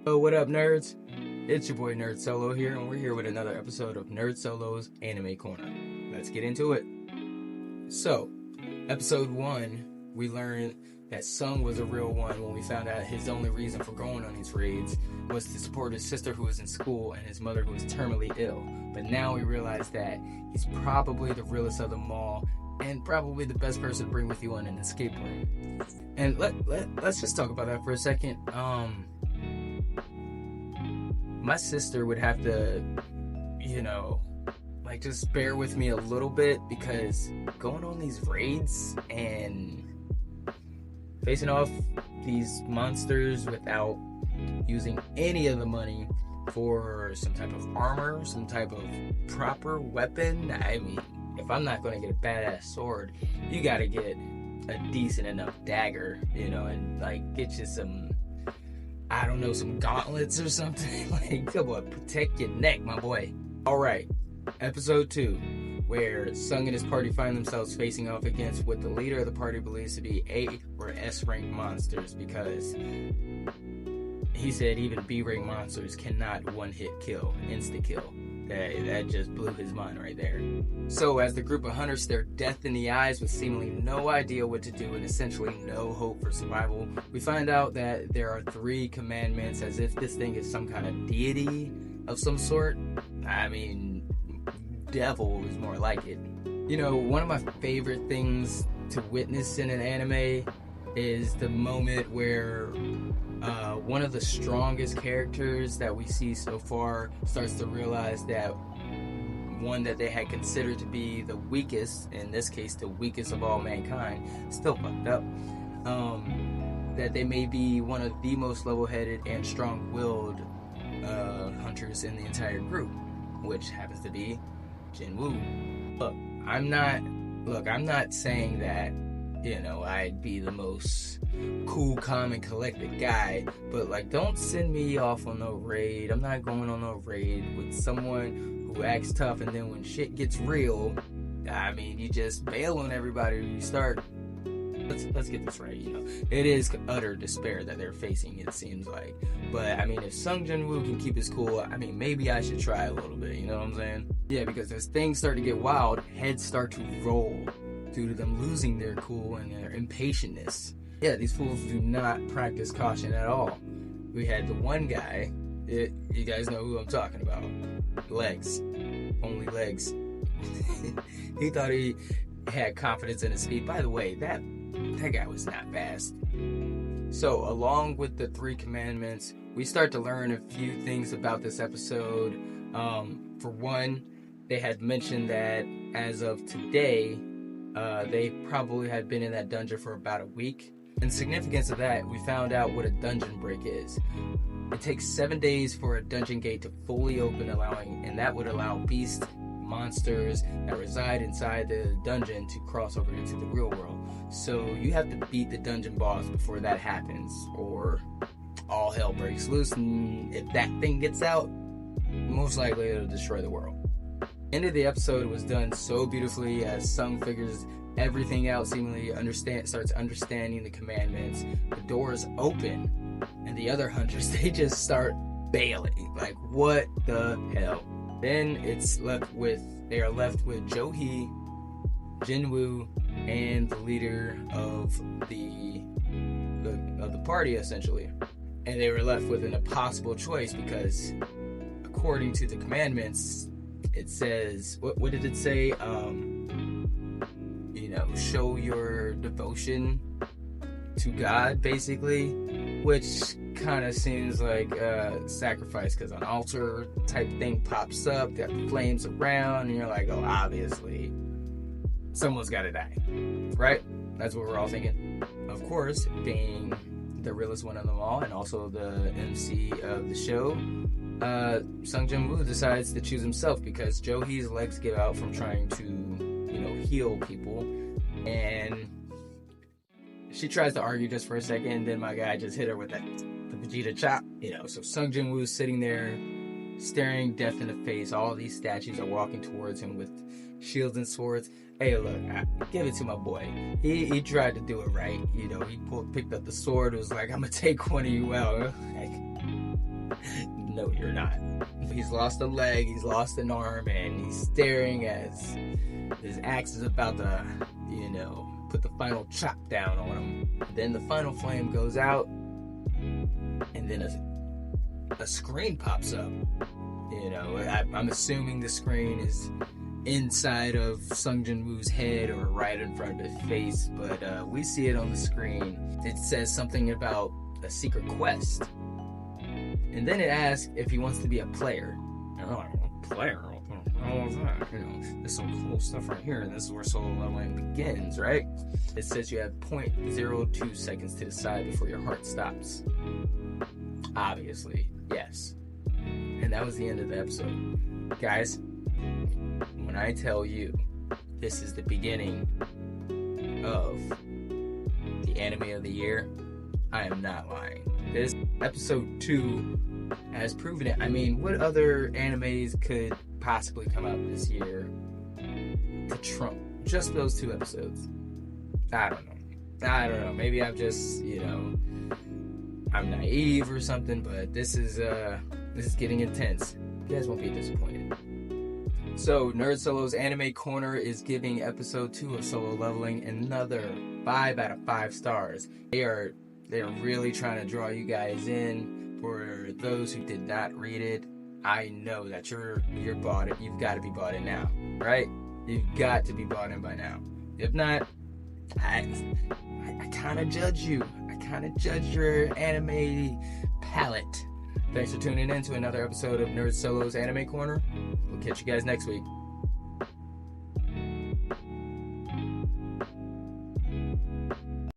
Oh, what up, nerds? It's your boy NerdsoLo here, and we're here with another episode of NerdsoLo's Anime Corner. Let's get into it. So, episode 1, we learned that Sung was a real one when we found out his only reason for going on these raids was to support his sister who was in school and his mother who was terminally ill. But now we realize that he's probably the realest of them all and probably the best person to bring with you on an escape room. And let's just talk about that for a second. My sister would have to, just bear with me a little bit because going on these raids and facing off these monsters without using any of the money for some type of armor, some type of proper weapon. I mean, if I'm not going to get a badass sword, you got to get a decent enough dagger, and get you some, some gauntlets or something. Come on, protect your neck, my boy. Alright, episode 2, where Sung and his party find themselves facing off against what the leader of the party believes to be A or S rank monsters, because he said even B rank monsters cannot one-hit kill, insta-kill. That just blew his mind right there. So as the group of hunters stare death in the eyes with seemingly no idea what to do and essentially no hope for survival, we find out that there are 3 commandments, as if this thing is some kind of deity of some sort. I mean, devil is more like it. One of my favorite things to witness in an anime is the moment where one of the strongest characters that we see so far starts to realize that one that they had considered to be the weakest, in this case the weakest of all mankind, still fucked up, that they may be one of the most level-headed and strong-willed hunters in the entire group, which happens to be Jinwoo. I'm not saying that I'd be the most cool, calm, and collected guy, but don't send me off on no raid. I'm not going on no raid with someone who acts tough, and then when shit gets real, you just bail on everybody. You start. Let's get this right. It is utter despair that they're facing, it seems like. But if Sung Jinwoo can keep his cool, maybe I should try a little bit. You know what I'm saying? Yeah, because as things start to get wild, heads start to roll due to them losing their cool and their impatientness. Yeah, these fools do not practice caution at all. We had the one guy, you guys know who I'm talking about. Legs. Only legs. He thought he had confidence in his speed. By the way, that guy was not fast. So, along with the 3 commandments, we start to learn a few things about this episode. For one, they had mentioned that as of today, they probably had been in that dungeon for about a week. In significance of that, we found out what a dungeon break is. It takes 7 days for a dungeon gate to fully open, and that would allow beasts, monsters that reside inside the dungeon to cross over into the real world. So you have to beat the dungeon boss before that happens, or all hell breaks loose, and if that thing gets out, most likely it'll destroy the world. End of the episode was done so beautifully as Sung figures everything out, seemingly starts understanding the commandments. The doors open, and the other hunters, they just start bailing. What the hell? Then they are left with Joe-hee, Jinwoo, and the leader of the party, essentially. And they were left with an impossible choice because, according to the commandments, it says, what did it say? Show your devotion to God, basically, which kind of seems like sacrifice, because an altar type thing pops up, got the flames around, and you're like, oh, obviously, someone's got to die, right? That's what we're all thinking. Of course, being the realest one of them all, and also the MC of the show, Sung Jinwoo decides to choose himself because Joe-hee's legs give out from trying to, heal people, and she tries to argue just for a second, and then my guy just hit her with the Vegeta chop, so Sung Jinwoo's sitting there, staring death in the face. All these statues are walking towards him with shields and swords. Hey, look, give it to my boy. He tried to do it right. He picked up the sword, was like, I'm gonna take one of you out. No, you're not. He's lost a leg, he's lost an arm, and he's staring as his axe is about to, put the final chop down on him. Then the final flame goes out, and then a screen pops up. I'm assuming the screen is inside of Sung Jin-woo's head or right in front of his face, but we see it on the screen. It says something about a secret quest. And then it asks if he wants to be a player. Player? What was that? There's some cool stuff right here, and this is where solo leveling begins, right? It says you have 0.02 seconds to decide before your heart stops. Obviously, yes. And that was the end of the episode. Guys, when I tell you this is the beginning of the anime of the year, I am not lying. This episode 2 has proven it. I mean, what other animes could possibly come out this year to trump just those 2 episodes? I don't know. Maybe I'm just, I'm naive or something, but this is getting intense. You guys won't be disappointed. So, NerdsoLo's Anime Corner is giving episode 2 of Solo Leveling another 5 out of 5 stars. They're really trying to draw you guys in. For those who did not read it, I know that you're bought it. You've got to be bought in now, right? You've got to be bought in by now. If not, I kind of judge you. I kind of judge your anime palette. Thanks for tuning in to another episode of NerdsoLo's Anime Corner. We'll catch you guys next week.